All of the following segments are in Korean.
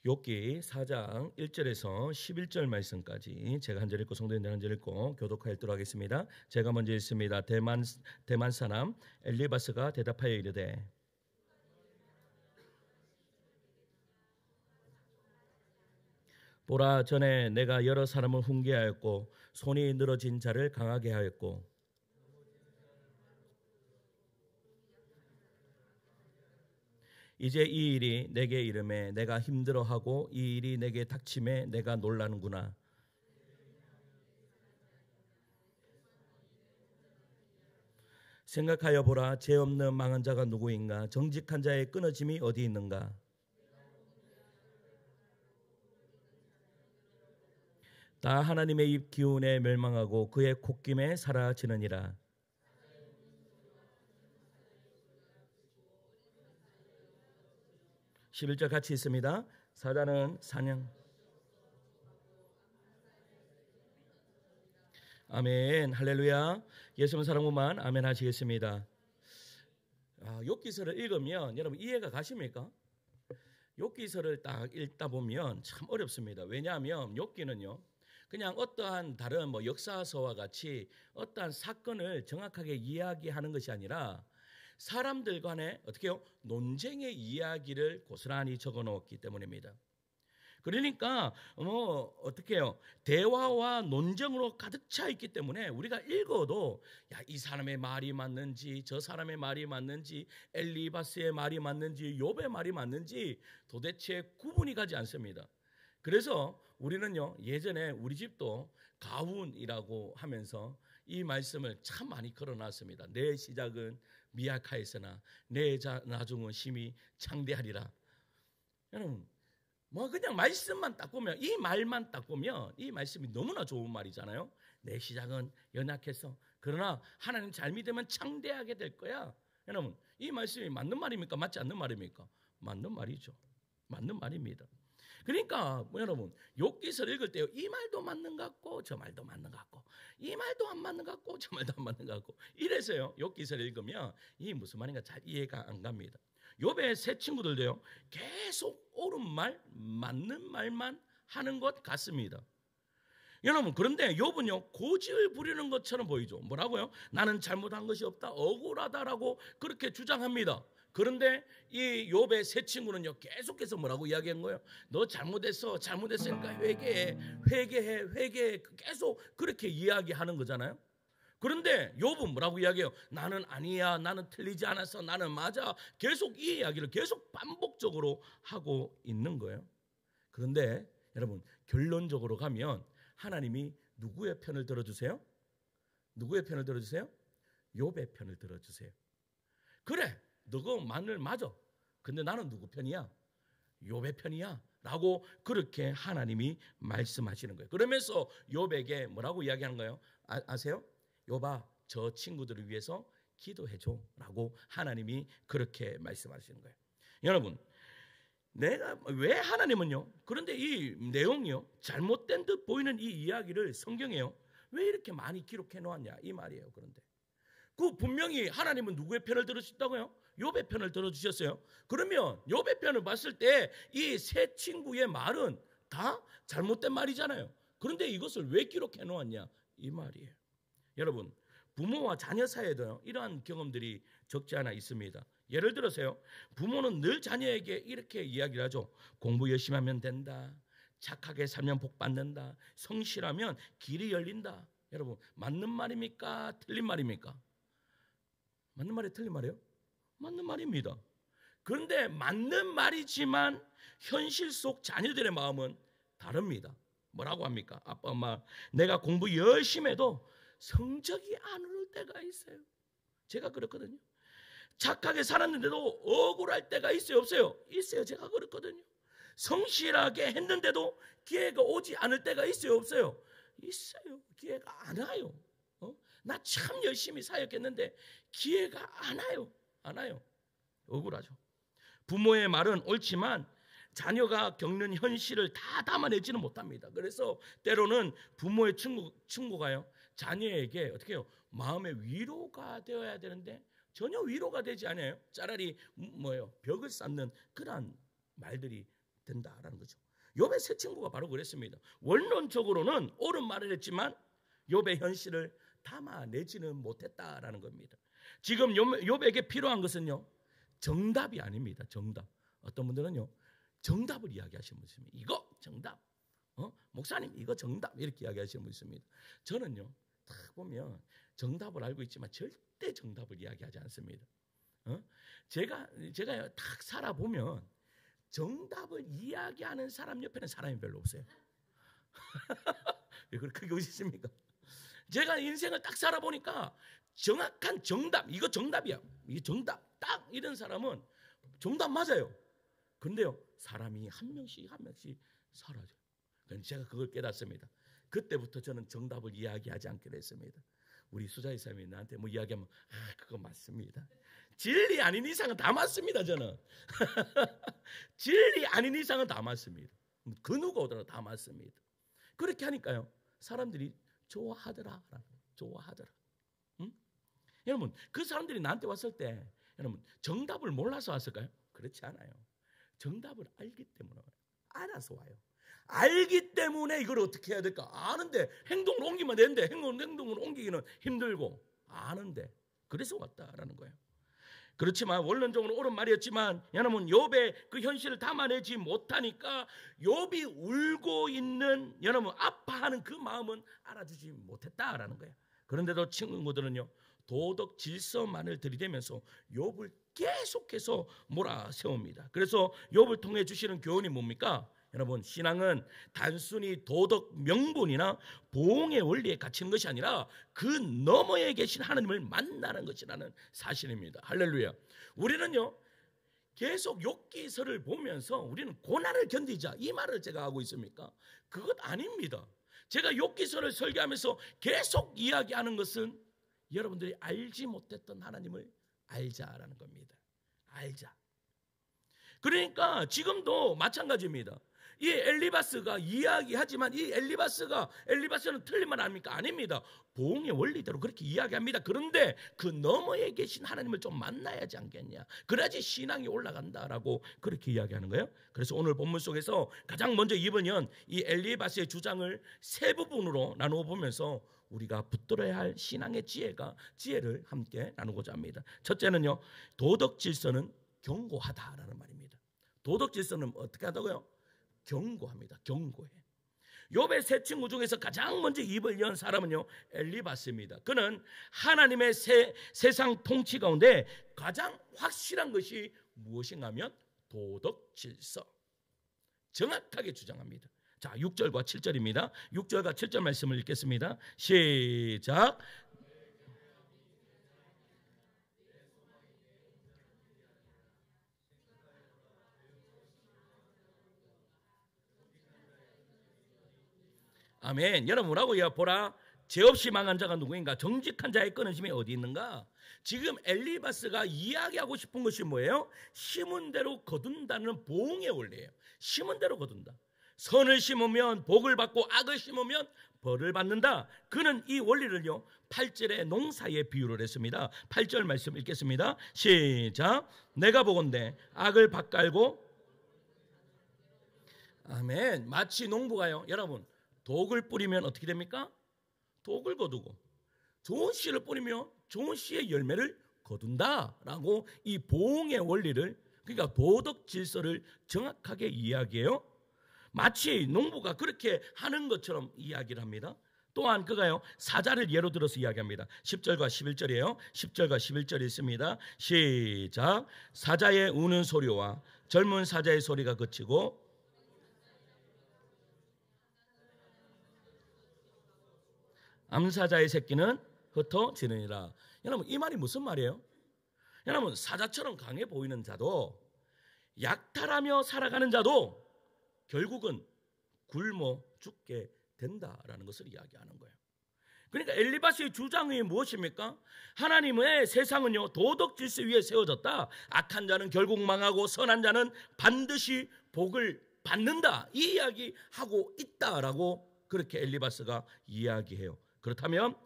욥기 4장 1절에서 11절 말씀까지 제가 한 절 읽고 성도님들 한 절 읽고 교독하여 읽도록 하겠습니다. 제가 먼저 읽습니다. 대만 사람 엘리바스가 대답하여 이르되 보라, 전에 내가 여러 사람을 훈계하였고 손이 늘어진 자를 강하게 하였고 이제 이 일이 내게 이름에 내가 힘들어하고 이 일이 내게 닥침에 내가 놀라는구나. 생각하여 보라, 죄 없는 망한 자가 누구인가? 정직한 자의 끊어짐이 어디 있는가? 다 하나님의 입 기운에 멸망하고 그의 콧김에 사라지느니라. 11절 같이 있습니다. 사자는 사냥. 아멘, 할렐루야. 예수님 사랑구만 아멘 하시겠습니다. 욥기서를 읽으면 여러분 이해가 가십니까? 욥기서를 딱 읽다 보면 참 어렵습니다. 왜냐하면 욥기는요 그냥 어떠한 다른 역사서와 같이 어떠한 사건을 정확하게 이야기하는 것이 아니라 사람들 간의 어떻게요? 논쟁의 이야기를 고스란히 적어 놓았기 때문입니다. 그러니까 어떻게요? 대화와 논쟁으로 가득 차 있기 때문에 우리가 읽어도 이 사람의 말이 맞는지 저 사람의 말이 맞는지 엘리바스의 말이 맞는지 욥의 말이 맞는지 도대체 구분이 가지 않습니다. 그래서 우리는요 예전에 우리 집도 가훈이라고 하면서 이 말씀을 참 많이 걸어놨습니다. 내 시작은 미약하였으나 내 나중은 심히 창대하리라. 여러분 그냥 말씀만 딱 보면 이 말만 딱 보면 이 말씀이 너무나 좋은 말이잖아요. 내 시작은 연약해서 그러나 하나님 잘 믿으면 창대하게 될 거야. 여러분 이 말씀이 맞는 말입니까? 맞지 않는 말입니까? 맞는 말이죠. 맞는 말입니다. 그러니까 여러분 욥기서를 읽을 때 이 말도 맞는 것 같고 저 말도 맞는 것 같고 이 말도 안 맞는 것 같고 저 말도 안 맞는 것 같고 이래서요 욥기서를 읽으면 이 무슨 말인가 잘 이해가 안 갑니다. 욥의 세 친구들도요 계속 옳은 말 맞는 말만 하는 것 같습니다. 여러분 그런데 욥은요 고집을 부리는 것처럼 보이죠. 뭐라고요? 나는 잘못한 것이 없다 억울하다라고 그렇게 주장합니다. 그런데 이 욥의 세 친구는요 계속해서 뭐라고 이야기한 거예요? 너 잘못했으니까 회개해 계속 그렇게 이야기하는 거잖아요. 그런데 욥은 뭐라고 이야기해요? 나는 아니야, 나는 틀리지 않았어, 나는 맞아. 계속 이 이야기를 계속 반복적으로 하고 있는 거예요. 그런데 여러분 결론적으로 가면 하나님이 누구의 편을 들어주세요? 누구의 편을 들어주세요? 욥의 편을 들어주세요. 그래, 너가 마늘 맞아. 근데 나는 누구 편이야? 욥의 편이야 라고 그렇게 하나님이 말씀하시는 거예요. 그러면서 욥에게 뭐라고 이야기하는 거예요? 아세요? 욥아, 저 친구들을 위해서 기도해줘 라고 하나님이 그렇게 말씀하시는 거예요. 여러분 내가 왜 하나님은요 그런데 이 내용이요 잘못된 듯 보이는 이 이야기를 성경에요 왜 이렇게 많이 기록해 놓았냐 이 말이에요. 그런데 그 분명히 하나님은 누구의 편을 들어주셨다고요? 욥의 편을 들어주셨어요. 그러면 욥의 편을 봤을 때 이 세 친구의 말은 다 잘못된 말이잖아요. 그런데 이것을 왜 기록해 놓았냐 이 말이에요. 여러분 부모와 자녀 사이에도 이러한 경험들이 적지 않아 있습니다. 예를 들어서요 부모는 늘 자녀에게 이렇게 이야기를 하죠. 공부 열심히 하면 된다. 착하게 살면 복 받는다. 성실하면 길이 열린다. 여러분 맞는 말입니까? 틀린 말입니까? 맞는 말이 틀린 말이에요? 맞는 말입니다. 그런데 맞는 말이지만 현실 속 자녀들의 마음은 다릅니다. 뭐라고 합니까? 아빠 엄마 내가 공부 열심히 해도 성적이 안 오를 때가 있어요. 제가 그렇거든요. 착하게 살았는데도 억울할 때가 있어요 없어요? 있어요. 제가 그렇거든요. 성실하게 했는데도 기회가 오지 않을 때가 있어요 없어요? 있어요. 기회가 안 와요. 나 참 열심히 사역했는데 기회가 안 와요. 억울하죠. 부모의 말은 옳지만 자녀가 겪는 현실을 다 담아내지는 못합니다. 그래서 때로는 부모의 충고가요 자녀에게 어떻게 해요? 마음의 위로가 되어야 되는데 전혀 위로가 되지 않아요. 차라리 벽을 쌓는 그러한 말들이 된다라는 거죠. 욥의 세 친구가 바로 그랬습니다. 원론적으로는 옳은 말을 했지만 욥의 현실을 담아내지는 못했다라는 겁니다. 지금 욥에게 필요한 것은요, 정답이 아닙니다. 정답. 어떤 분들은요, 정답을 이야기하시는 분 있습니다. 이거 정답. 목사님 이거 정답 이렇게 이야기하시는 분 있습니다. 저는요, 딱 보면 정답을 알고 있지만 절대 정답을 이야기하지 않습니다. 제가 딱 살아보면 정답을 이야기하는 사람 옆에는 사람이 별로 없어요. 왜 그렇게 웃으십니까? 제가 인생을 딱 살아보니까 정확한 정답, 이거 정답이야, 이게 정답, 딱 이런 사람은 정답 맞아요. 근데요, 사람이 한 명씩 사라져요. 그러니까 제가 그걸 깨닫습니다. 그때부터 저는 정답을 이야기하지 않기로 했습니다. 우리 수자이사님이 나한테 뭐 이야기하면 그거 맞습니다. 진리 아닌 이상은 다 맞습니다. 저는 진리 아닌 이상은 다 맞습니다. 그 누가 오더라도 다 맞습니다. 그렇게 하니까요, 사람들이 좋아하더라. 응? 여러분, 그 사람들이 나한테 왔을 때 여러분 정답을 몰라서 왔을까요? 그렇지 않아요. 정답을 알기 때문에 와요. 알아서 와요. 알기 때문에 이걸 어떻게 해야 될까 아는데 행동을 옮기면 되는데 행동을 옮기기는 힘들고 아는데 그래서 왔다라는 거예요. 그렇지만 원론적으로 옳은 말이었지만 여러분 욥의 그 현실을 담아내지 못하니까 욥이 울고 있는 여러분 아파하는 그 마음은 알아주지 못했다라는 거예요. 그런데도 친구들은요, 도덕 질서만을 들이대면서 욥을 계속해서 몰아세웁니다. 그래서 욥을 통해 주시는 교훈이 뭡니까? 여러분, 신앙은 단순히 도덕 명분이나 보응의 원리에 갇히는 것이 아니라 그 너머에 계신 하나님을 만나는 것이라는 사실입니다. 할렐루야. 우리는요, 계속 욥기서를 보면서 우리는 고난을 견디자 이 말을 제가 하고 있습니까? 그것 아닙니다. 제가 욥기서를 설교하면서 계속 이야기하는 것은 여러분들이 알지 못했던 하나님을 알자라는 겁니다. 알자. 그러니까 지금도 마찬가지입니다. 이 엘리바스가 이야기하지만 이 엘리바스는 틀린 말 아닙니까? 아닙니다. 보응의 원리대로 그렇게 이야기합니다. 그런데 그 너머에 계신 하나님을 좀 만나야지 않겠냐. 그래야지 신앙이 올라간다라고 그렇게 이야기하는 거예요. 그래서 오늘 본문 속에서 가장 먼저 이번 이 엘리바스의 주장을 세 부분으로 나누어 보면서 우리가 붙들어야 할 신앙의 지혜를 함께 나누고자 합니다. 첫째는요, 도덕 질서는 경고하다라는 말입니다. 도덕 질서는 어떻게 하다고요? 경고합니다. 경고해. 욥의 세 친구 중에서 가장 먼저 입을 연 사람은요, 엘리바스입니다. 그는 하나님의 세상 통치 가운데 가장 확실한 것이 무엇인가 하면 도덕 질서. 정확하게 주장합니다. 자, 6절과 7절입니다. 6절과 7절 말씀을 읽겠습니다. 시작. 아멘. 여러분 뭐라고요? 보라, 죄 없이 망한 자가 누구인가? 정직한 자의 끊어짐이 어디 있는가? 지금 엘리바스가 이야기하고 싶은 것이 뭐예요? 심은 대로 거둔다는 보응의 원리예요. 심은 대로 거둔다. 선을 심으면 복을 받고 악을 심으면 벌을 받는다. 그는 이 원리를요, 8절의 농사에 비유를 했습니다. 8절 말씀 읽겠습니다. 시작. 내가 보건대 악을 밭갈고, 아멘. 마치 농부가요, 여러분 독을 뿌리면 어떻게 됩니까? 독을 거두고 좋은 씨를 뿌리면 좋은 씨의 열매를 거둔다라고 이 보응의 원리를, 그러니까 도덕 질서를 정확하게 이야기해요. 마치 농부가 그렇게 하는 것처럼 이야기를 합니다. 또한 그가요, 사자를 예로 들어서 이야기합니다. 10절과 11절이에요. 10절과 11절이 있습니다. 시작. 사자의 우는 소리와 젊은 사자의 소리가 그치고 암사자의 새끼는 흩어지느니라. 여러분, 이 말이 무슨 말이에요? 여러분, 사자처럼 강해 보이는 자도, 약탈하며 살아가는 자도 결국은 굶어 죽게 된다라는 것을 이야기하는 거예요. 그러니까 엘리바스의 주장이 무엇입니까? 하나님의 세상은요, 도덕 질서 위에 세워졌다. 악한 자는 결국 망하고 선한 자는 반드시 복을 받는다. 이 이야기하고 있다라고 그렇게 엘리바스가 이야기해요. 그렇다면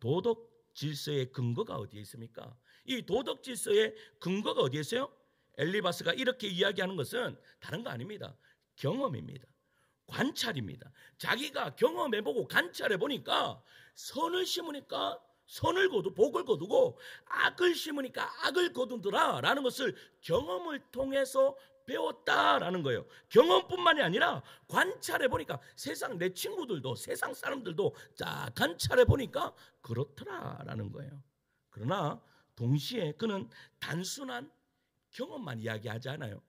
도덕 질서의 근거가 어디에 있습니까? 이 도덕 질서의 근거가 어디에 있어요? 엘리바스가 이렇게 이야기하는 것은 다른 거 아닙니다. 경험입니다. 관찰입니다. 자기가 경험해보고 관찰해보니까 선을 심으니까 선을 거두 복을 거두고 악을 심으니까 악을 거두더라 라는 것을 경험을 통해서 배웠다라는 거예요. 경험뿐만이 아니라 관찰해보니까 세상 내 친구들도 세상 사람들도 자 관찰해보니까 그렇더라라는 거예요. 그러나 동시에 그는 단순한 경험만 이야기하지 않아요.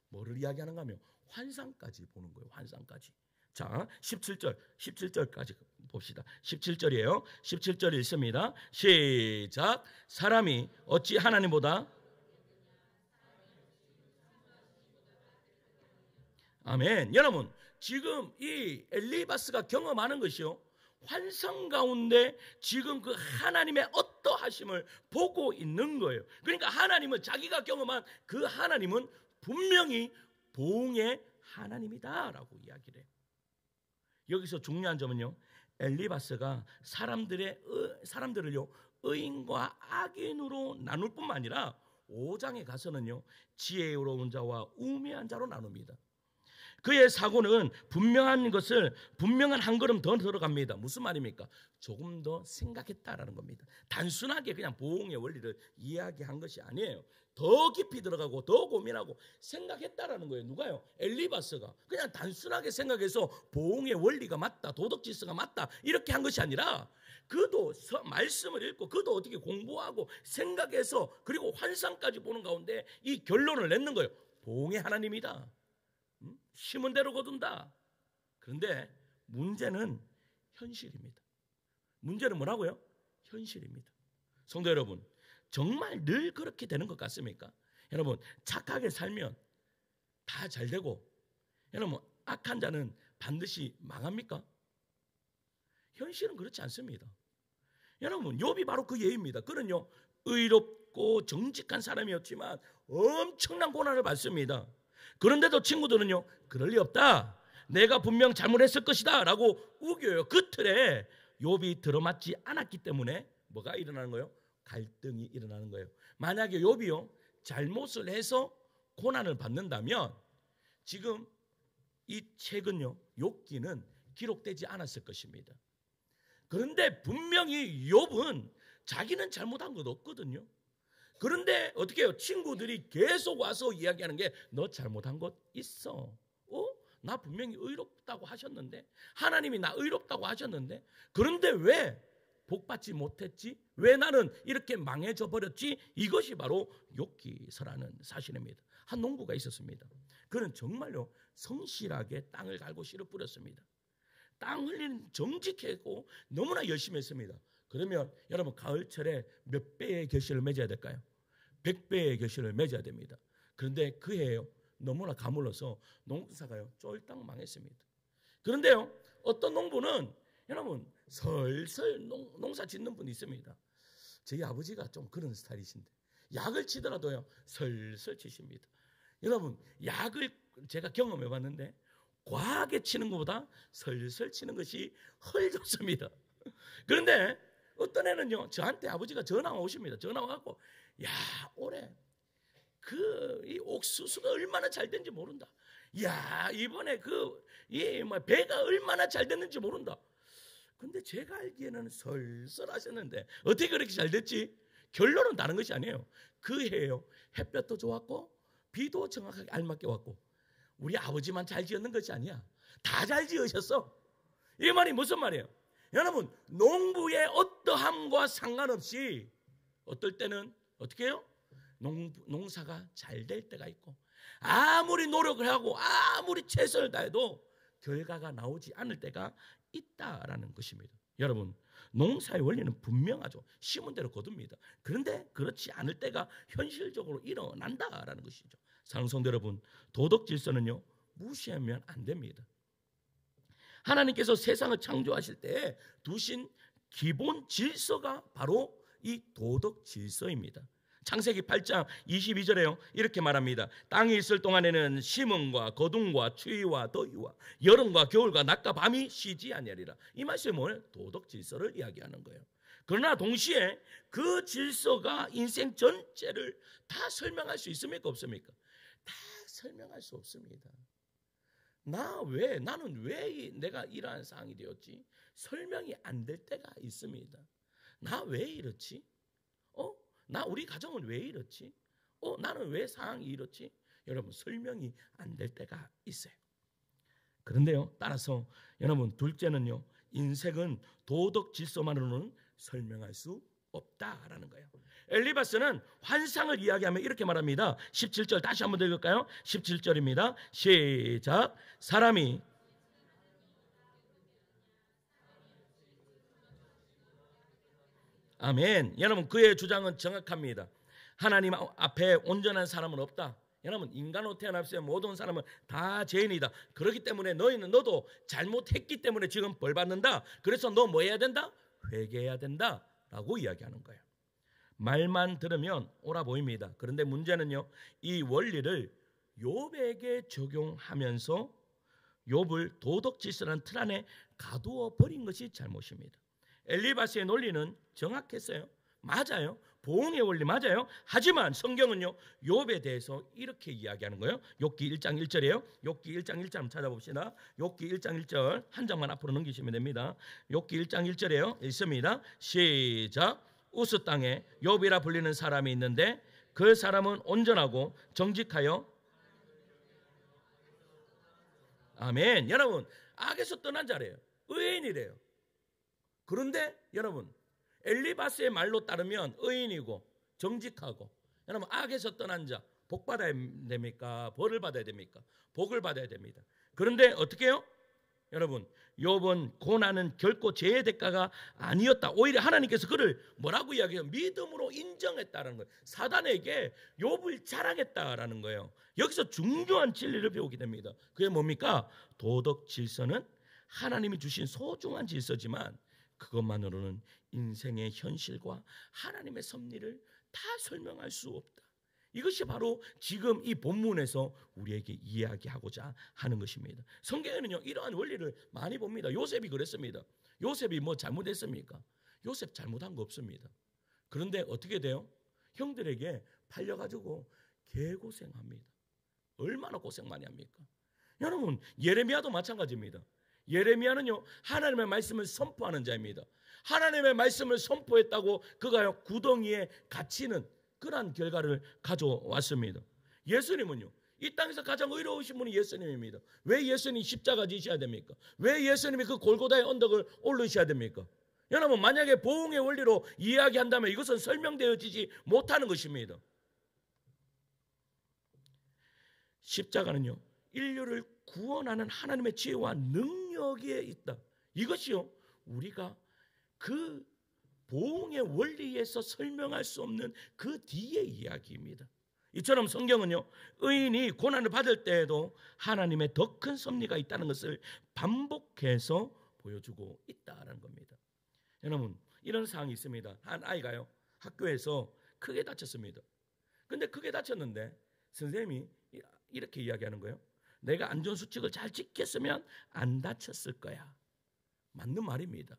뭐를 이야기하는가 하면 환상까지 보는 거예요. 환상까지. 자 17절까지 봅시다. 17절이에요. 17절 읽습니다. 시작. 사람이 어찌 하나님보다 아멘. 여러분 지금 이 엘리바스가 경험하는 것이요 환상 가운데 지금 그 하나님의 어떠하심을 보고 있는 거예요. 그러니까 하나님은 자기가 경험한 그 하나님은 분명히 보응의 하나님이다라고 이야기를 해요. 여기서 중요한 점은요 엘리바스가 사람들을요 의인과 악인으로 나눌 뿐만 아니라 5장에 가서는요 지혜로운 자와 우매한 자로 나눕니다. 그의 사고는 분명한 한 걸음 더 들어갑니다. 무슨 말입니까? 조금 더 생각했다라는 겁니다. 단순하게 그냥 보응의 원리를 이야기한 것이 아니에요. 더 깊이 들어가고 더 고민하고 생각했다라는 거예요. 누가요? 엘리바스가 그냥 단순하게 생각해서 보응의 원리가 맞다, 도덕 질서가 맞다 이렇게 한 것이 아니라 그도 말씀을 읽고 그도 어떻게 공부하고 생각해서 그리고 환상까지 보는 가운데 이 결론을 냈는 거예요. 보응의 하나님이다. 심은 대로 거둔다. 그런데 문제는 현실입니다. 문제는 뭐라고요? 현실입니다. 성도 여러분, 정말 늘 그렇게 되는 것 같습니까? 여러분, 착하게 살면 다 잘 되고, 여러분, 악한 자는 반드시 망합니까? 현실은 그렇지 않습니다. 여러분, 욥이 바로 그 예입니다. 그는요, 의롭고 정직한 사람이었지만 엄청난 고난을 받습니다. 그런데도 친구들은요 그럴 리 없다. 내가 분명 잘못했을 것이다 라고 우겨요. 그 틀에 욥이 들어맞지 않았기 때문에 뭐가 일어나는 거예요? 갈등이 일어나는 거예요. 만약에 욥이요 잘못을 해서 고난을 받는다면 지금 이 책은요 욥기는 기록되지 않았을 것입니다. 그런데 분명히 욥은 자기는 잘못한 것 없거든요. 그런데 어떻게 해요? 친구들이 계속 와서 이야기하는 게 너 잘못한 것 있어. 나 분명히 의롭다고 하셨는데 하나님이 나 의롭다고 하셨는데 그런데 왜 복받지 못했지? 왜 나는 이렇게 망해져 버렸지? 이것이 바로 욥기서라는 사실입니다. 한 농부가 있었습니다. 그는 정말로 성실하게 땅을 갈고 씨를 뿌렸습니다. 땅 흘리는 정직했고 너무나 열심히 했습니다. 그러면 여러분 가을철에 몇 배의 결실을 맺어야 될까요? 100배의 결실을 맺어야 됩니다. 그런데 그 해에요 너무나 가물러서 농사가요 쫄딱 망했습니다. 그런데요 어떤 농부는 여러분 설설 농사 짓는 분이 있습니다. 저희 아버지가 좀 그런 스타일이신데 약을 치더라도요 설설 치십니다. 여러분 약을 제가 경험해 봤는데 과하게 치는 것보다 설설 치는 것이 훨 좋습니다. 그런데 어떤 애는요 저한테 아버지가 전화 오십니다. 전화 와갖고 야 올해 이 옥수수가 얼마나 잘 된지 모른다. 야 이번에 배가 얼마나 잘 됐는지 모른다. 근데 제가 알기에는 설설 하셨는데 어떻게 그렇게 잘 됐지? 결론은 다른 것이 아니에요. 그 해에요 햇볕도 좋았고 비도 정확하게 알맞게 왔고 우리 아버지만 잘 지었는 것이 아니야. 다 잘 지으셨어. 이 말이 무슨 말이에요? 여러분 농부의 어떠함과 상관없이 어떨 때는 어떻게 해요? 농사가 잘 될 때가 있고 아무리 노력을 하고 아무리 최선을 다해도 결과가 나오지 않을 때가 있다라는 것입니다. 여러분 농사의 원리는 분명하죠. 심은 대로 거둡니다. 그런데 그렇지 않을 때가 현실적으로 일어난다라는 것이죠. 사랑하는 성도 여러분 도덕 질서는요 무시하면 안 됩니다. 하나님께서 세상을 창조하실 때 두신 기본 질서가 바로 이 도덕 질서입니다. 창세기 8장 22절에요 이렇게 말합니다. 땅이 있을 동안에는 심음과 거둠과 추위와 더위와 여름과 겨울과 낮과 밤이 쉬지 아니하리라. 이 말씀이 뭐예요? 도덕 질서를 이야기하는 거예요. 그러나 동시에 그 질서가 인생 전체를 다 설명할 수 있습니까? 없습니까? 다 설명할 수 없습니다. 나는 왜 내가 이러한 상황이 되었지? 설명이 안 될 때가 있습니다. 나 왜 이렇지? 우리 가정은 왜 이렇지? 나는 왜 상황이 이렇지? 여러분, 설명이 안 될 때가 있어요. 그런데요, 따라서 여러분, 둘째는요, 인생은 도덕 질서만으로는 설명할 수 없다라는 거예요. 엘리바스는 환상을 이야기하며 이렇게 말합니다. 17절 다시 한번 읽을까요? 17절입니다. 시작. 사람이 아멘. 여러분, 그의 주장은 정확합니다. 하나님 앞에 온전한 사람은 없다. 여러분, 인간으로 태어났어요. 모든 사람은 다 죄인이다. 그렇기 때문에 너도 잘못했기 때문에 지금 벌 받는다. 그래서 너 뭐 해야 된다? 회개해야 된다라고 이야기하는 거예요. 말만 들으면 옳아 보입니다. 그런데 문제는요, 이 원리를 욥에게 적용하면서 욥을 도덕 질서라는 틀 안에 가두어 버린 것이 잘못입니다. 엘리바스의 논리는 정확했어요. 맞아요. 보응의 원리 맞아요. 하지만 성경은요, 욥에 대해서 이렇게 이야기하는 거예요. 욥기 1장 1절이에요. 욥기 1장 1절 한번 찾아봅시다. 욥기 1장 1절 한 장만 앞으로 넘기시면 됩니다. 욥기 1장 1절이에요. 있습니다. 시작. 우스 땅에 욥이라 불리는 사람이 있는데 그 사람은 온전하고 정직하여 아멘. 여러분, 악에서 떠난 자래요. 의인이래요. 그런데 여러분, 엘리바스의 말로 따르면 의인이고 정직하고, 여러분, 악에서 떠난 자 복 받아야 됩니까? 벌을 받아야 됩니까? 복을 받아야 됩니다. 그런데 어떻게 해요? 여러분, 욥은 고난은 결코 죄의 대가가 아니었다. 오히려 하나님께서 그를 뭐라고 이야기해요? 믿음으로 인정했다는 거예요. 사단에게 욥을 자랑했다라는 거예요. 여기서 중요한 진리를 배우게 됩니다. 그게 뭡니까? 도덕 질서는 하나님이 주신 소중한 질서지만 그것만으로는 인생의 현실과 하나님의 섭리를 다 설명할 수 없다. 이것이 바로 지금 이 본문에서 우리에게 이야기하고자 하는 것입니다. 성경에는요, 이러한 원리를 많이 봅니다. 요셉이 그랬습니다. 요셉이 뭐 잘못했습니까? 요셉 잘못한 거 없습니다. 그런데 어떻게 돼요? 형들에게 팔려가지고 개고생합니다. 얼마나 고생 많이 합니까? 여러분, 예레미야도 마찬가지입니다. 예레미야는요, 하나님의 말씀을 선포하는 자입니다. 하나님의 말씀을 선포했다고 그가 구덩이에 갇히는 그러한 결과를 가져왔습니다. 예수님은요, 이 땅에서 가장 의로우신 분이 예수님입니다. 왜 예수님이 십자가 지셔야 됩니까? 왜 예수님이 그 골고다의 언덕을 오르셔야 됩니까? 여러분, 만약에 보응의 원리로 이야기한다면 이것은 설명되어지지 못하는 것입니다. 십자가는요, 인류를 구원하는 하나님의 지혜와 능력에 있다. 이것이요, 우리가 그 보응의 원리에서 설명할 수 없는 그 뒤의 이야기입니다. 이처럼 성경은요, 의인이 고난을 받을 때에도 하나님의 더 큰 섭리가 있다는 것을 반복해서 보여주고 있다는 겁니다. 여러분, 이런 상황이 있습니다. 한 아이가요, 학교에서 크게 다쳤습니다. 근데 크게 다쳤는데 선생님이 이렇게 이야기하는 거예요. 내가 안전수칙을 잘 지켰으면 안 다쳤을 거야. 맞는 말입니다.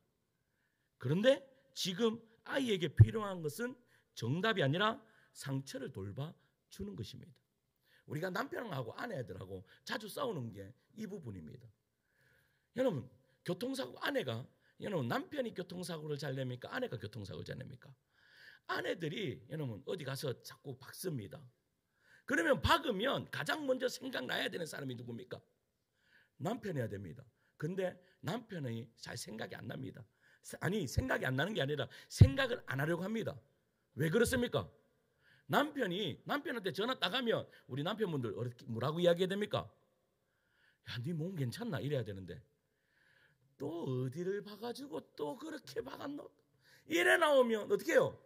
그런데 지금 아이에게 필요한 것은 정답이 아니라 상처를 돌봐주는 것입니다. 우리가 남편하고 아내들하고 자주 싸우는 게 이 부분입니다. 여러분, 교통사고 아내가, 여러분, 남편이 교통사고를 잘 냅니까? 아내가 교통사고를 잘 냅니까? 아내들이 여러분 어디 가서 자꾸 박습니다. 그러면 박으면 가장 먼저 생각나야 되는 사람이 누굽니까? 남편이어야 됩니다. 근데 남편이 잘 생각이 안 납니다. 아니, 생각이 안 나는 게 아니라 생각을 안 하려고 합니다. 왜 그렇습니까? 남편한테 전화 따가면 우리 남편분들 뭐라고 이야기해야 됩니까? 야, 네 몸 괜찮나? 이래야 되는데 또 어디를 봐가지고 또 그렇게 박았노? 이래 나오면 어떻게 해요?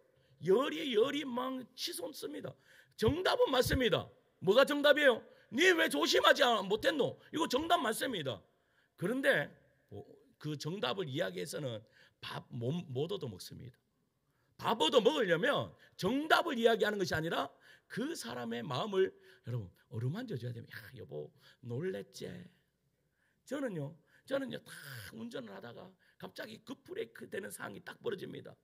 열이 막 치솟습니다. 정답은 맞습니다. 뭐가 정답이에요? 네 왜 조심하지 못했노? 이거 정답 맞습니다. 그런데 그 정답을 이야기해서는 밥 못 얻어먹습니다. 밥 얻어먹으려면 정답을 이야기하는 것이 아니라 그 사람의 마음을 여러분 어루만져줘야 됩니다. 야, 여보 놀랬지? 저는요 딱 운전을 하다가 갑자기 급브레이크 되는 상황이 딱 벌어집니다.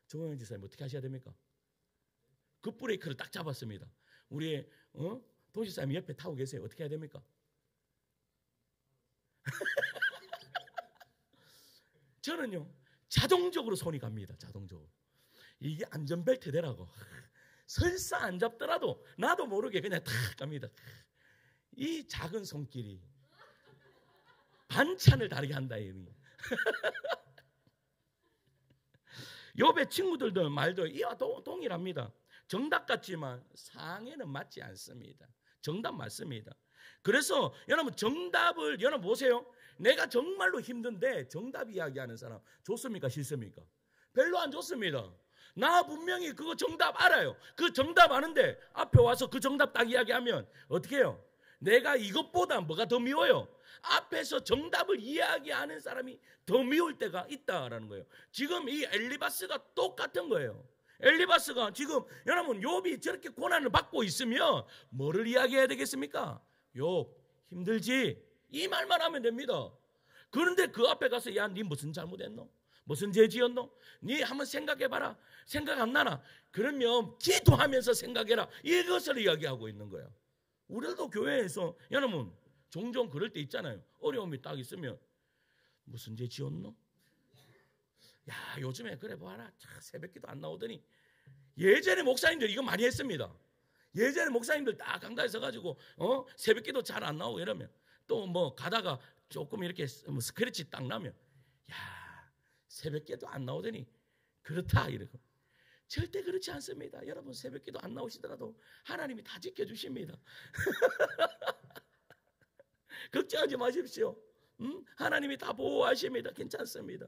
조영현 지사님 어떻게 하셔야 됩니까? 급브레이크를 딱 잡았습니다. 우리 도시사님 옆에 타고 계세요. 어떻게 해야 됩니까? 저는요 자동적으로 손이 갑니다. 자동적으로. 이게 안전벨트 되라고. 설사 안 잡더라도 나도 모르게 그냥 탁 갑니다. 이 작은 손길이 반찬을 다르게 한다. 욥의 친구들도 말도 이와 동일합니다. 정답 같지만 상해는 맞지 않습니다. 정답 맞습니다. 그래서 여러분 정답을 여러분 보세요. 내가 정말로 힘든데 정답 이야기하는 사람 좋습니까? 싫습니까? 별로 안 좋습니다. 나 분명히 그거 정답 알아요. 그 정답 아는데 앞에 와서 그 정답 딱 이야기하면 어떻게 해요? 내가 이것보다 뭐가 더 미워요? 앞에서 정답을 이야기하는 사람이 더 미울 때가 있다라는 거예요. 지금 이 엘리바스가 똑같은 거예요. 엘리바스가 지금 여러분 욥이 저렇게 고난을 받고 있으면 뭐를 이야기해야 되겠습니까? 욥 힘들지? 이 말만 하면 됩니다. 그런데 그 앞에 가서 야, 네 무슨 잘못했노? 무슨 죄 지었노? 네 한번 생각해봐라. 생각 안 나나? 그러면 기도하면서 생각해라. 이것을 이야기하고 있는 거예요. 우리도 교회에서 여러분 종종 그럴 때 있잖아요. 어려움이 딱 있으면 무슨 죄 지었노? 야, 요즘에 그래 봐라. 새벽기도 안 나오더니. 예전에 목사님들 이거 많이 했습니다. 예전에 목사님들 딱 강단에 서가지고 새벽기도 잘 안 나오고 이러면 또 뭐 가다가 조금 이렇게 스크래치 딱 나면 야, 새벽기도 안 나오더니 그렇다 이러고. 절대 그렇지 않습니다. 여러분 새벽기도 안 나오시더라도 하나님이 다 지켜주십니다. 걱정하지 마십시오. 하나님이 다 보호하십니다. 괜찮습니다.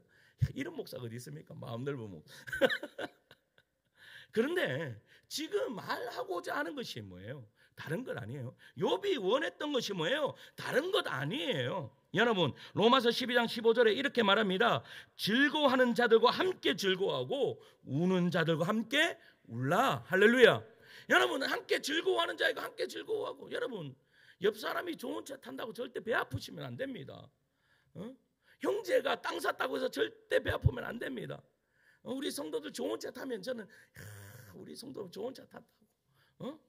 이런 목사가 어디 있습니까? 마음 넓은 목사. 그런데 지금 말하고자 하는 것이 뭐예요? 다른 것 아니에요. 욥이 원했던 것이 뭐예요? 다른 것 아니에요. 여러분 로마서 12장 15절에 이렇게 말합니다. 즐거워하는 자들과 함께 즐거워하고 우는 자들과 함께 울라. 할렐루야. 여러분 함께 즐거워하는 자이고 함께 즐거워하고. 여러분 옆 사람이 좋은 차 탄다고 절대 배 아프시면 안 됩니다. 형제가 땅 샀다고 해서 절대 배 아프면 안 됩니다. 우리 성도들 좋은 차 타면 저는 우리 성도 좋은 차 탔다고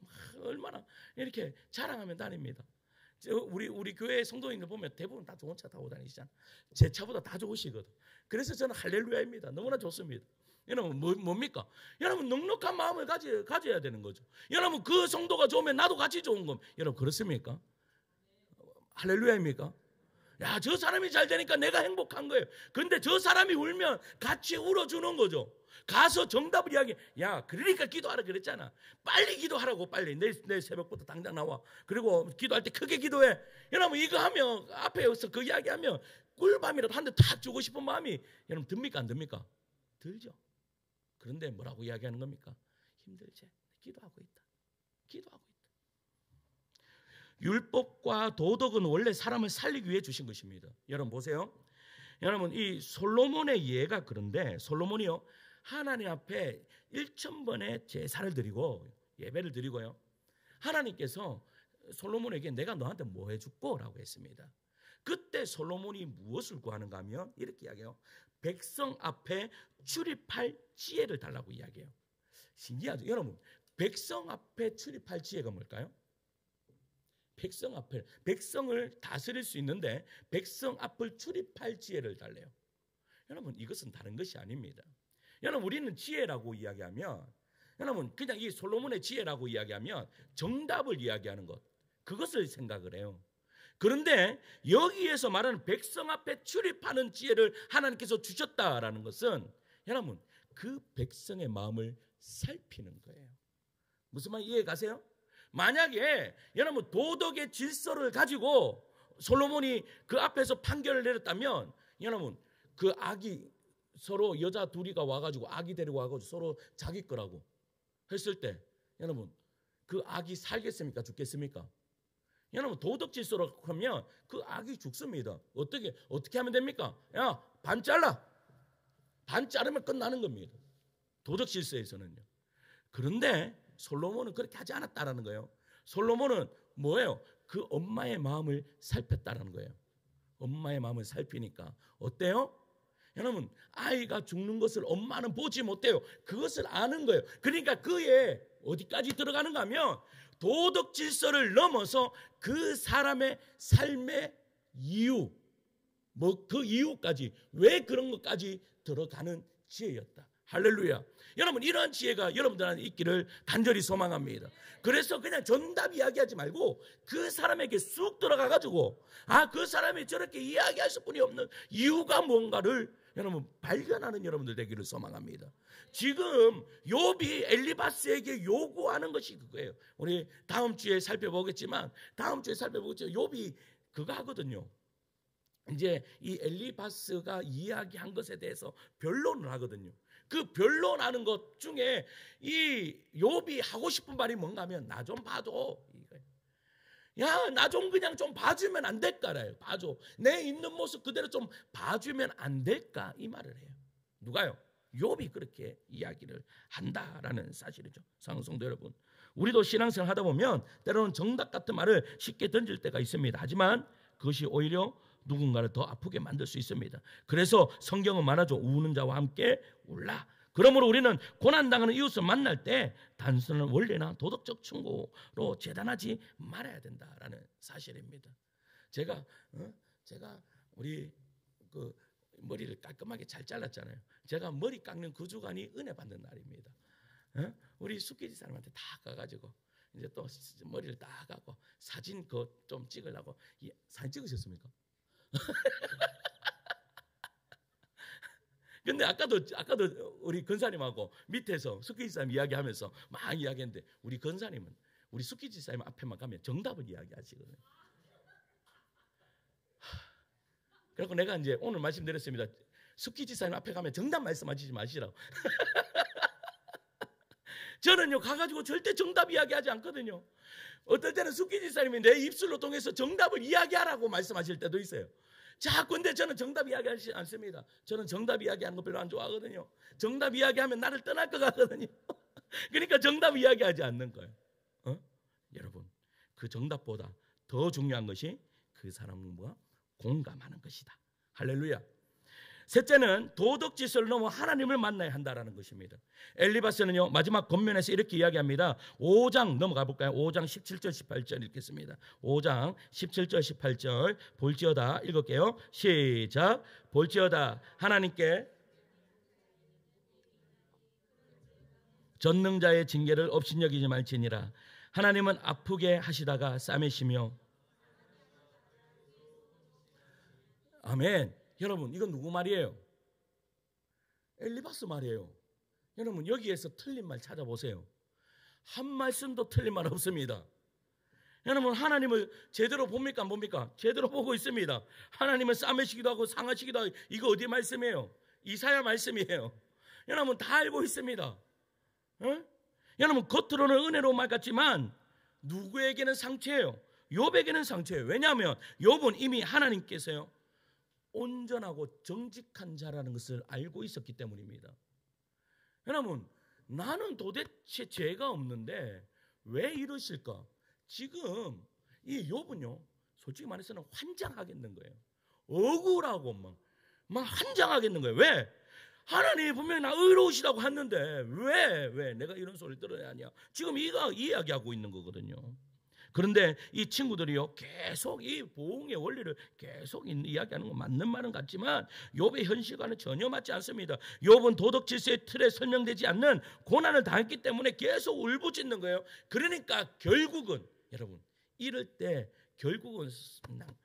얼마나 이렇게 자랑하면 다닙니다. 우리 교회 성도님들 보면 대부분 다 좋은 차 타고 다니시잖아요. 제 차보다 다 좋으시거든. 그래서 저는 할렐루야입니다. 너무나 좋습니다. 여러분 뭡니까? 여러분 넉넉한 마음을 가져야 되는 거죠. 여러분 그 성도가 좋으면 나도 같이 좋은 겁니다. 여러분 그렇습니까? 할렐루야입니까? 야, 저 사람이 잘 되니까 내가 행복한 거예요. 그런데 저 사람이 울면 같이 울어주는 거죠. 가서 정답을 이야기해. 야, 그러니까 기도하라 그랬잖아. 빨리 기도하라고. 빨리 내일 새벽부터 당장 나와. 그리고 기도할 때 크게 기도해. 여러분 이거 하면 앞에서 그 이야기하면 꿀밤이라도 한 대 탁 주고 싶은 마음이 여러분 듭니까 안 듭니까? 들죠. 그런데 뭐라고 이야기하는 겁니까? 힘들지. 기도하고 있다. 기도하고 있다. 율법과 도덕은 원래 사람을 살리기 위해 주신 것입니다. 여러분 보세요. 여러분 이 솔로몬의 예가 그런데 솔로몬이요 하나님 앞에 1000번의 제사를 드리고 예배를 드리고요. 하나님께서 솔로몬에게 내가 너한테 뭐 해줄꼬? 라고 했습니다. 그때 솔로몬이 무엇을 구하는가 하면 이렇게 이야기해요. 백성 앞에 출입할 지혜를 달라고 이야기해요. 신기하죠? 여러분 백성 앞에 출입할 지혜가 뭘까요? 백성 앞을 백성을 다스릴 수 있는데 백성 앞을 출입할 지혜를 달래요. 여러분 이것은 다른 것이 아닙니다. 여러분 우리는 지혜라고 이야기하면 여러분 그냥 이 솔로몬의 지혜라고 이야기하면 정답을 이야기하는 것 그것을 생각을 해요. 그런데 여기에서 말하는 백성 앞에 출입하는 지혜를 하나님께서 주셨다라는 것은 여러분 그 백성의 마음을 살피는 거예요. 무슨 말 이해 가세요? 만약에 여러분 도덕의 질서를 가지고 솔로몬이 그 앞에서 판결을 내렸다면 여러분 그 아기 서로 여자 둘이가 와가지고 아기 데리고 와가지고 서로 자기 거라고 했을 때 여러분 그 아기 살겠습니까? 죽겠습니까? 여러분 도덕 질서로 하면 그 아기 죽습니다. 어떻게 하면 됩니까? 야, 반 잘라. 반 자르면 끝나는 겁니다. 도덕 질서에서는요. 그런데 솔로몬은 그렇게 하지 않았다라는 거예요. 솔로몬은 뭐예요? 그 엄마의 마음을 살폈다라는 거예요. 엄마의 마음을 살피니까 어때요? 여러분 아이가 죽는 것을 엄마는 보지 못해요. 그것을 아는 거예요. 그러니까 그의 어디까지 들어가는가 하면 도덕 질서를 넘어서 그 사람의 삶의 이유 뭐 그 이유까지 왜 그런 것까지 들어가는 지혜였다. 할렐루야. 여러분 이러한 지혜가 여러분들한테 있기를 간절히 소망합니다. 그래서 그냥 정답 이야기하지 말고 그 사람에게 쑥 들어가가지고 그 사람이 저렇게 이야기할 수뿐이 없는 이유가 뭔가를 여러분 발견하는 여러분들 되기를 소망합니다. 지금 욥이 엘리바스에게 요구하는 것이 그거예요. 우리 다음 주에 살펴보겠지만 욥이 그거 하거든요. 이제 이 엘리바스가 이야기한 것에 대해서 변론을 하거든요. 그 변론하는 것 중에 이 욥이 하고 싶은 말이 뭔가 하면 나 좀 봐줘. 야, 나 좀 그냥 좀 봐주면 안 될까요? 봐줘. 내 있는 모습 그대로 좀 봐주면 안 될까? 이 말을 해요. 누가요? 욥이 그렇게 이야기를 한다라는 사실이죠. 사랑하는 성도 여러분, 우리도 신앙생활 하다 보면 때로는 정답 같은 말을 쉽게 던질 때가 있습니다. 하지만 그것이 오히려 누군가를 더 아프게 만들 수 있습니다. 그래서 성경은 말하죠. 우는 자와 함께 울라. 그러므로 우리는 고난당하는 이웃을 만날 때 단순한 원리나 도덕적 충고로 재단하지 말아야 된다라는 사실입니다. 제가 우리 그 머리를 깔끔하게 잘 잘랐잖아요. 제가 머리 깎는 그 주간이 은혜 받는 날입니다. 우리 숙기지 사람한테 다 가가지고 이제 또 머리를 딱 하고 사진 그 좀 찍으려고. 사진 찍으셨습니까? 근데 아까도 우리 근사님하고 밑에서 숙기지사님 이야기하면서 막 이야기했는데 우리 근사님은 우리 숙기지사님 앞에만 가면 정답을 이야기하시거든요. 그래서 내가 이제 오늘 말씀드렸습니다. 숙기지사님 앞에 가면 정답 말씀하시지 마시라고. 저는요 가가지고 절대 정답 이야기하지 않거든요. 어떨 때는 숙기지사님이 내 입술로 통해서 정답을 이야기하라고 말씀하실 때도 있어요. 자, 근데 저는 정답 이야기하지 않습니다. 저는 정답 이야기하는 거 별로 안 좋아하거든요. 정답 이야기하면 나를 떠날 것 같거든요. 그러니까 정답 이야기하지 않는 거예요. 여러분, 그 정답보다 더 중요한 것이 그 사람과 공감하는 것이다. 할렐루야. 셋째는 도덕질서를 넘어 하나님을 만나야 한다라는 것입니다. 엘리바스는요 마지막 권면에서 이렇게 이야기합니다. 5장 넘어가 볼까요? 5장 17절 18절 읽겠습니다. 5장 17절 18절 볼지어다 읽을게요. 시작. 볼지어다 하나님께 전능자의 징계를 업신여기지 말지니라. 하나님은 아프게 하시다가 싸매시며. 아멘. 여러분 이건 누구 말이에요? 엘리바스 말이에요. 여러분 여기에서 틀린 말 찾아보세요. 한 말씀도 틀린 말 없습니다. 여러분 하나님을 제대로 봅니까 안 봅니까? 제대로 보고 있습니다. 하나님은 싸매시기도 하고 상하시기도 하고. 이거 어디 말씀이에요? 이사야 말씀이에요. 여러분 다 알고 있습니다. 여러분 겉으로는 은혜로운 말 같지만 누구에게는 상처예요? 욥에게는 상처예요. 왜냐하면 욥은 이미 하나님께서요 온전하고 정직한 자라는 것을 알고 있었기 때문입니다. 여러분 나는 도대체 죄가 없는데 왜 이러실까? 지금 이 욥은요 솔직히 말해서는 환장하겠는 거예요. 억울하고 막 환장하겠는 거예요. 왜? 하나님이 분명히 나 의로우시다고 했는데 왜 내가 이런 소리를 들어야 하냐? 지금 이가 이야기하고 있는 거거든요. 그런데 이 친구들이요 계속 이 보응의 원리를 계속 이야기하는 건 맞는 말은 같지만 욥의 현실과는 전혀 맞지 않습니다. 욥은 도덕 질서의 틀에 설명되지 않는 고난을 당했기 때문에 계속 울부짖는 거예요. 그러니까 결국은 여러분 이럴 때 결국은 막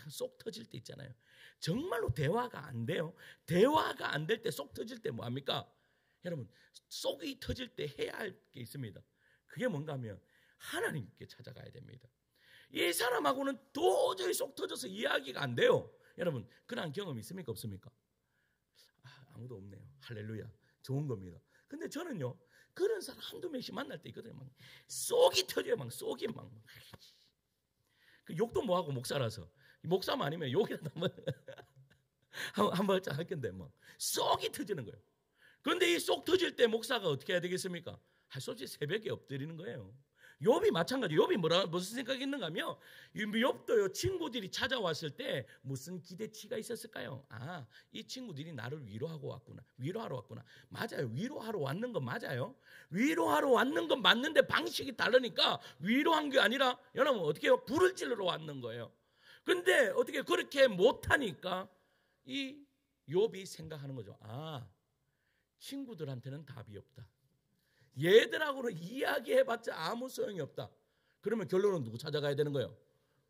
속 터질 때 있잖아요. 정말로 대화가 안 돼요. 대화가 안 될 때 속 터질 때 뭐합니까? 여러분 속이 터질 때 해야 할 게 있습니다. 그게 뭔가 하면 하나님께 찾아가야 됩니다. 이 사람하고는 도저히 속 터져서 이야기가 안 돼요. 여러분 그런 경험 있습니까 없습니까? 아무도 없네요. 할렐루야. 좋은 겁니다. 근데 저는요 그런 사람 한두 명씩 만날 때 있거든요. 막 속이 터져요. 막 속이 막 그 욕도 뭐하고 목사라서 목사만 아니면 욕이라도 한번 할 건데 막 속이 터지는 거예요. 그런데 이 속 터질 때 목사가 어떻게 해야 되겠습니까? 할 수 없이 새벽에 엎드리는 거예요. 욥이 마찬가지. 욥이 무슨 생각이 있는가 하면 욥도요 친구들이 찾아왔을 때 무슨 기대치가 있었을까요? 이 친구들이 나를 위로하러 왔구나. 맞아요. 위로하러 왔는 건 맞아요. 위로하러 왔는 건 맞는데 방식이 다르니까 위로한 게 아니라 여러분 어떻게 해요? 불을 찔러 왔는 거예요. 근데 어떻게 그렇게 못하니까 이 욥이 생각하는 거죠. 아, 친구들한테는 답이 없다. 얘들하고는 이야기해봤자 아무 소용이 없다. 그러면 결론은 누구 찾아가야 되는 거예요?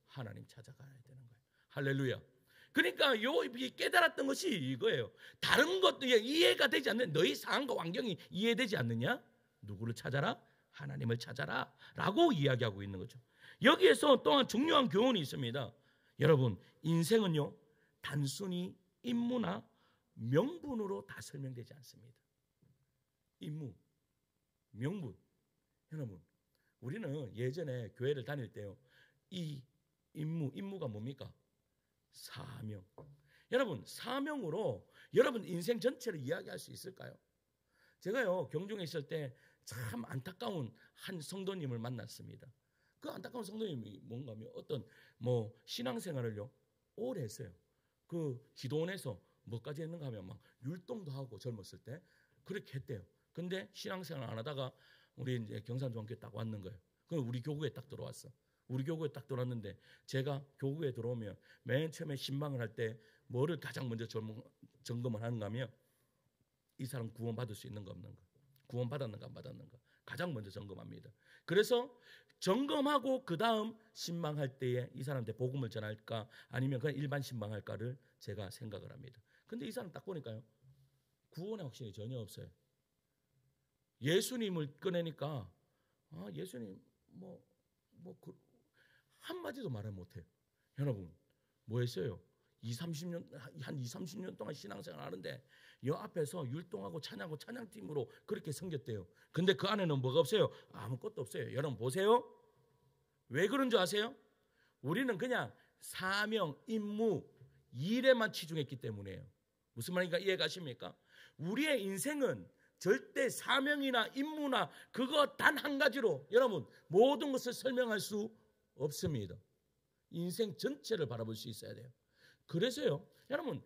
하나님 찾아가야 되는 거예요. 할렐루야. 그러니까 욥이 깨달았던 것이 이거예요. 다른 것도 이해가 되지 않는, 너희 상황과 환경이 이해되지 않느냐? 누구를 찾아라? 하나님을 찾아라 라고 이야기하고 있는 거죠. 여기에서 또한 중요한 교훈이 있습니다. 여러분, 인생은요 단순히 임무나 명분으로 다 설명되지 않습니다. 임무, 명분. 여러분, 우리는 예전에 교회를 다닐 때요, 이 임무가 뭡니까? 사명. 여러분, 사명으로 여러분 인생 전체를 이야기할 수 있을까요? 제가요 경중에 있을 때 참 안타까운 한 성도님을 만났습니다. 그 안타까운 성도님이 뭔가 하면 어떤 신앙생활을요 오래 했어요. 그 기도원에서 뭐까지 했는가 하면 막 율동도 하고 젊었을 때 그렇게 했대요. 근데 신앙생활 안 하다가 우리 이제 경산중앙교회 딱 왔는 거예요. 그럼 우리 교구에 딱 들어왔어. 우리 교구에 딱 들어왔는데 제가 교구에 들어오면 맨 처음에 신방을 할 때 뭐를 가장 먼저 점검을 하는가 하면 이 사람 구원받을 수 있는가 없는가, 구원받았는가 안 받았는가 가장 먼저 점검합니다. 그래서 점검하고 그 다음 신방할 때에 이 사람한테 복음을 전할까 아니면 그냥 일반 신방할까를 제가 생각을 합니다. 근데 이 사람 딱 보니까요 구원의 확신이 전혀 없어요. 예수님을 꺼내니까 예수님 한마디도 말을 못해요. 여러분, 뭐 했어요? 한 20-30년 동안 신앙생활 하는데 이 앞에서 율동하고 찬양하고 찬양팀으로 그렇게 섬겼대요. 근데 그 안에는 뭐가 없어요? 아무것도 없어요. 여러분 보세요. 왜 그런 줄 아세요? 우리는 그냥 사명, 임무, 일에만 치중했기 때문이에요. 무슨 말인가 이해가십니까? 우리의 인생은 절대 사명이나 임무나 그거 단 한 가지로 여러분 모든 것을 설명할 수 없습니다. 인생 전체를 바라볼 수 있어야 돼요. 그래서요 여러분,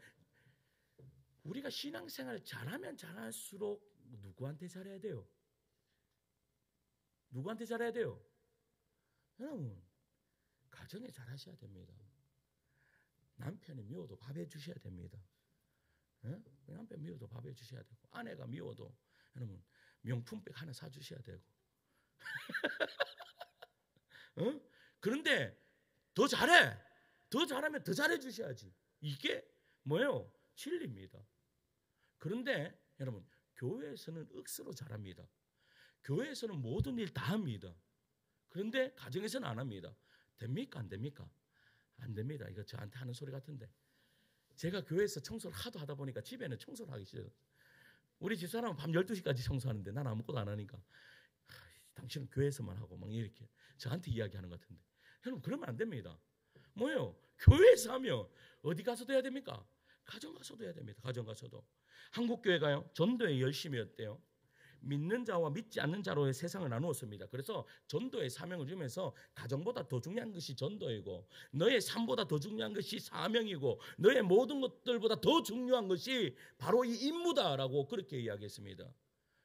우리가 신앙생활을 잘하면 잘할수록 누구한테 잘해야 돼요? 누구한테 잘해야 돼요? 여러분, 가정에 잘하셔야 됩니다. 남편이 미워도 밥 해주셔야 됩니다. 남편 미워도 밥 해주셔야 되고, 아내가 미워도 여러분 명품백 하나 사주셔야 되고 그런데 더 잘해, 더 잘하면 더 잘해주셔야지. 이게 뭐예요? 진리입니다. 그런데 여러분, 교회에서는 억수로 잘합니다. 교회에서는 모든 일 다 합니다. 그런데 가정에서는 안 합니다. 됩니까? 안 됩니까? 안 됩니다. 이거 저한테 하는 소리 같은데, 제가 교회에서 청소를 하도 하다 보니까 집에는 청소를 하기 싫어요. 우리 집사람은 밤 12시까지 청소하는데 난 아무것도 안 하니까 당신은 교회에서만 하고 막 이렇게 저한테 이야기하는 것 같은데, 여러분 그러면 안 됩니다. 뭐예요? 교회에서 하면 어디 가서도 해야 됩니까? 가정 가서도 해야 됩니다. 가정 가서도. 한국 교회가요 전도에 열심히 했대요. 믿는 자와 믿지 않는 자로의 세상을 나누었습니다. 그래서 전도의 사명을 주면서 가정보다 더 중요한 것이 전도이고, 너의 삶보다 더 중요한 것이 사명이고, 너의 모든 것들보다 더 중요한 것이 바로 이 임무다라고 그렇게 이야기했습니다.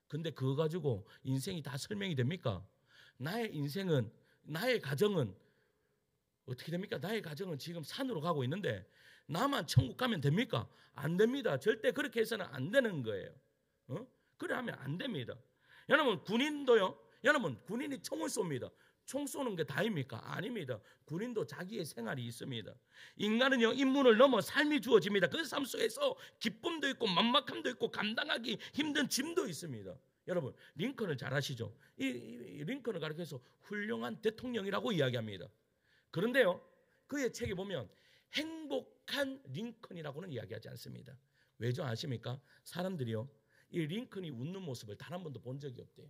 근데 그거 가지고 인생이 다 설명이 됩니까? 나의 인생은, 나의 가정은 어떻게 됩니까? 나의 가정은 지금 산으로 가고 있는데 나만 천국 가면 됩니까? 안 됩니다. 절대 그렇게 해서는 안 되는 거예요. 그래 하면 안 됩니다. 여러분, 군인도요, 여러분 군인이 총을 쏩니다. 총 쏘는 게 다입니까? 아닙니다. 군인도 자기의 생활이 있습니다. 인간은요 임무를 넘어 삶이 주어집니다. 그 삶 속에서 기쁨도 있고 만막함도 있고 감당하기 힘든 짐도 있습니다. 여러분, 링컨을 잘 아시죠? 이 링컨을 가리켜서 훌륭한 대통령이라고 이야기합니다. 그런데요 그의 책에 보면 행복한 링컨이라고는 이야기하지 않습니다. 왜죠 아십니까? 사람들이요 이 링컨이 웃는 모습을 단 한 번도 본 적이 없대요.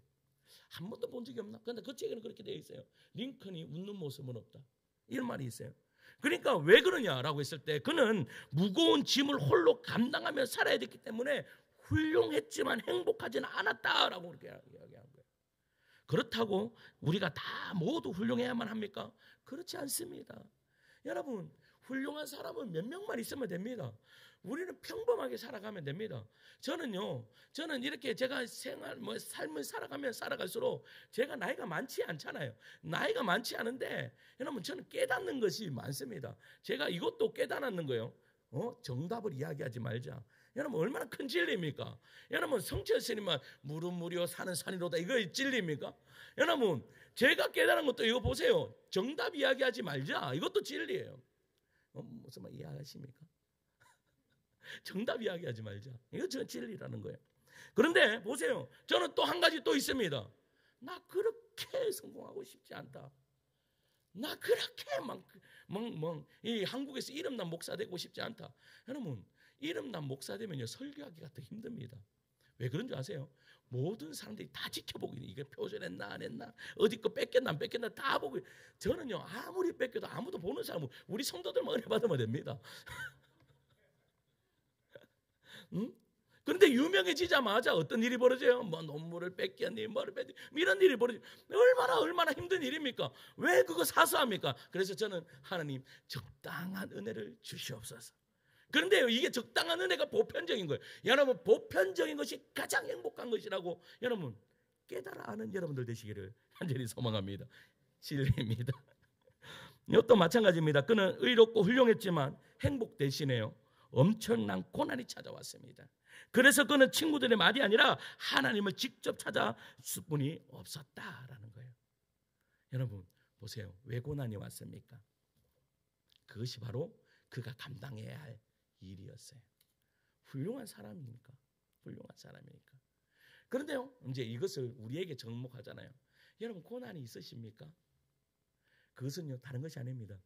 한 번도 본 적이 없나? 그런데 그 책에는 그렇게 되어 있어요. 링컨이 웃는 모습은 없다, 이런 말이 있어요. 그러니까 왜 그러냐라고 했을 때 그는 무거운 짐을 홀로 감당하며 살아야 됐기 때문에 훌륭했지만 행복하지는 않았다라고 그렇게 이야기한 거예요. 그렇다고 우리가 다 모두 훌륭해야만 합니까? 그렇지 않습니다. 여러분, 훌륭한 사람은 몇 명만 있으면 됩니다. 우리는 평범하게 살아가면 됩니다. 저는 이렇게 제가 삶을 살아가면 살아갈수록 제가 나이가 많지 않잖아요. 나이가 많지 않은데 여러분 저는 깨닫는 것이 많습니다. 제가 이것도 깨닫는 거예요. 정답을 이야기하지 말자. 여러분 얼마나 큰 진리입니까? 여러분 성철 스님만 무릎 무려 산은 산이로다 이거 진리입니까? 여러분 제가 깨달은 것도 이거 보세요. 정답 이야기하지 말자. 이것도 진리예요. 무슨 말 이해하십니까? 정답 이야기하지 말자. 이거 저 진리라는 거예요. 그런데 보세요. 저는 또 한 가지 또 있습니다. 나 그렇게 성공하고 싶지 않다. 나 그렇게 이 한국에서 이름난 목사 되고 싶지 않다. 여러분 이름난 목사 되면요 설교하기가 더 힘듭니다. 왜 그런 줄 아세요? 모든 사람들이 다 지켜보고 있는 이게 표절했나 안 했나 어디 거 뺏겼나 안 뺏겼나 다 보고. 저는요 아무리 뺏겨도 아무도 보는 사람은 우리 성도들만 은혜 받으면 됩니다. 응? 그런데 유명해지자마자 어떤 일이 벌어져요? 뭐 논문을 뺏겼니 뭐를 뺏겼니 이런 일이 벌어져요. 얼마나 힘든 일입니까? 왜 그거 사소합니까? 그래서 저는 하나님 적당한 은혜를 주시옵소서. 그런데요 이게 적당한 은혜가 보편적인 거예요. 여러분 보편적인 것이 가장 행복한 것이라고 여러분 깨달아 아는 여러분들 되시기를 간절히 소망합니다. 진리입니다. 이것도 마찬가지입니다. 그는 의롭고 훌륭했지만 행복 대신에요 엄청난 고난이 찾아왔습니다. 그래서 그는 친구들의 말이 아니라 하나님을 직접 찾아줄 분이 없었다라는 거예요. 여러분 보세요. 왜 고난이 왔습니까? 그것이 바로 그가 감당해야 할 일이었어요. 훌륭한 사람이니까. 그런데요 이제 이것을 우리에게 접목하잖아요. 여러분 고난이 있으십니까? 그것은요 다른 것이 아닙니다.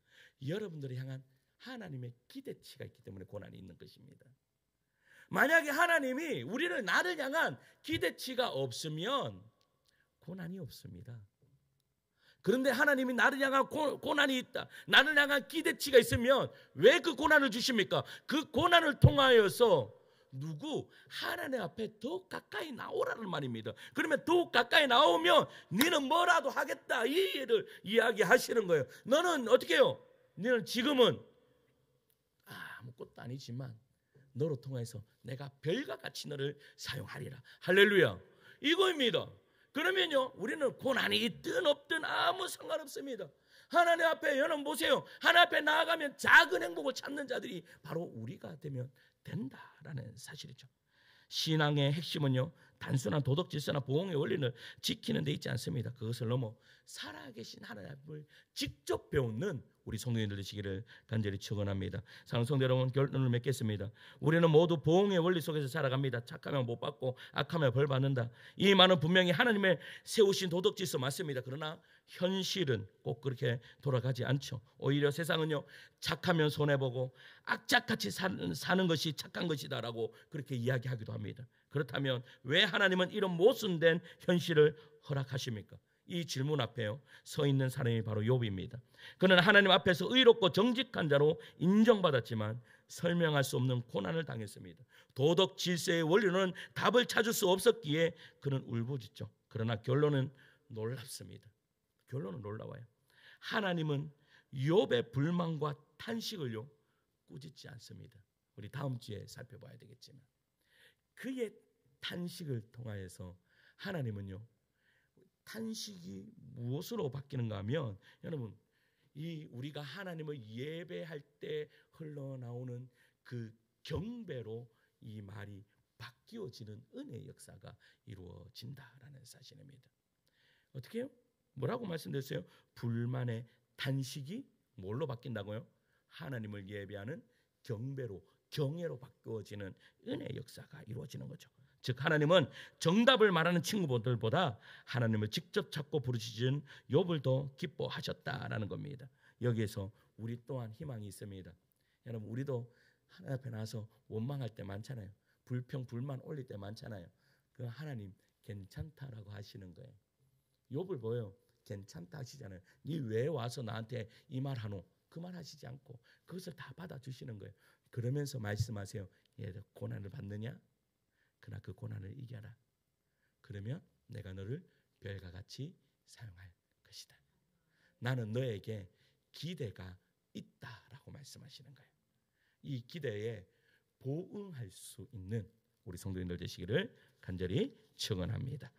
여러분들을 향한 하나님의 기대치가 있기 때문에 고난이 있는 것입니다. 만약에 하나님이 나를 향한 기대치가 없으면 고난이 없습니다. 그런데 하나님이 나를 향한 고난이 있다. 나를 향한 기대치가 있으면 왜 그 고난을 주십니까? 그 고난을 통하여서 하나님 앞에 더 가까이 나오라는 말입니다. 그러면 더 가까이 나오면 너는 뭐라도 하겠다 이 일을 이야기하시는 거예요. 너는 어떻게 해요? 너는 지금은 아무것도 아니지만 너로 통해서 내가 별과 같이 너를 사용하리라. 할렐루야. 이거입니다. 그러면요 우리는 고난이 있든 없든 아무 상관없습니다. 하나님 앞에 여러분 보세요. 하나님 앞에 나아가면 작은 행복을 찾는 자들이 바로 우리가 되면 된다라는 사실이죠. 신앙의 핵심은요 단순한 도덕 질서나 보응의 원리를 지키는 데 있지 않습니다. 그것을 넘어 살아계신 하나님을 직접 배우는 우리 성도님들 되시기를 간절히 축원합니다. 사랑하는 성도 여러분, 결론을 맺겠습니다. 우리는 모두 보응의 원리 속에서 살아갑니다. 착하면 못 받고 악하면 벌 받는다. 이 말은 분명히 하나님의 세우신 도덕 질서 맞습니다. 그러나 현실은 꼭 그렇게 돌아가지 않죠. 오히려 세상은요 착하면 손해보고 악착같이 사는 것이 착한 것이다라고 그렇게 이야기하기도 합니다. 그렇다면 왜 하나님은 이런 모순된 현실을 허락하십니까? 이 질문 앞에요 서 있는 사람이 바로 욥입니다. 그는 하나님 앞에서 의롭고 정직한 자로 인정받았지만 설명할 수 없는 고난을 당했습니다. 도덕 질서의 원리는 답을 찾을 수 없었기에 그는 울부짖죠. 그러나 결론은 놀랍습니다. 결론은 놀라워요. 하나님은 욥의 불만과 탄식을요 꾸짖지 않습니다. 우리 다음 주에 살펴봐야 되겠지만 그의 탄식을 통하여서 하나님은요 탄식이 무엇으로 바뀌는가 하면 여러분 우리가 하나님을 예배할 때 흘러나오는 그 경배로 이 말이 바뀌어지는 은혜의 역사가 이루어진다라는 사실입니다. 어떻게 해요? 뭐라고 말씀드렸어요? 불만의 탄식이 뭘로 바뀐다고요? 하나님을 예배하는 경배로 경애로 바뀌어지는 은혜의 역사가 이루어지는 거죠. 즉 하나님은 정답을 말하는 친구들보다 하나님을 직접 찾고 부르짖은 욥을 더 기뻐하셨다라는 겁니다. 여기에서 우리 또한 희망이 있습니다. 여러분 우리도 하나님 앞에 나와서 원망할 때 많잖아요. 불평 불만 올릴 때 많잖아요. 그 하나님 괜찮다라고 하시는 거예요. 욥을 보여 괜찮다 하시잖아요. 니 왜 와서 나한테 이 말 하노? 그 말 하시지 않고 그것을 다 받아주시는 거예요. 그러면서 말씀하세요. 얘들 고난을 받느냐? 그러나 그 고난을 이겨라. 그러면 내가 너를 별과 같이 사용할 것이다. 나는 너에게 기대가 있다라고 있다고 말씀하시는 거예요. 이 기대에 보응할 수 있는 우리 성도님들 되시기를 간절히 축원합니다.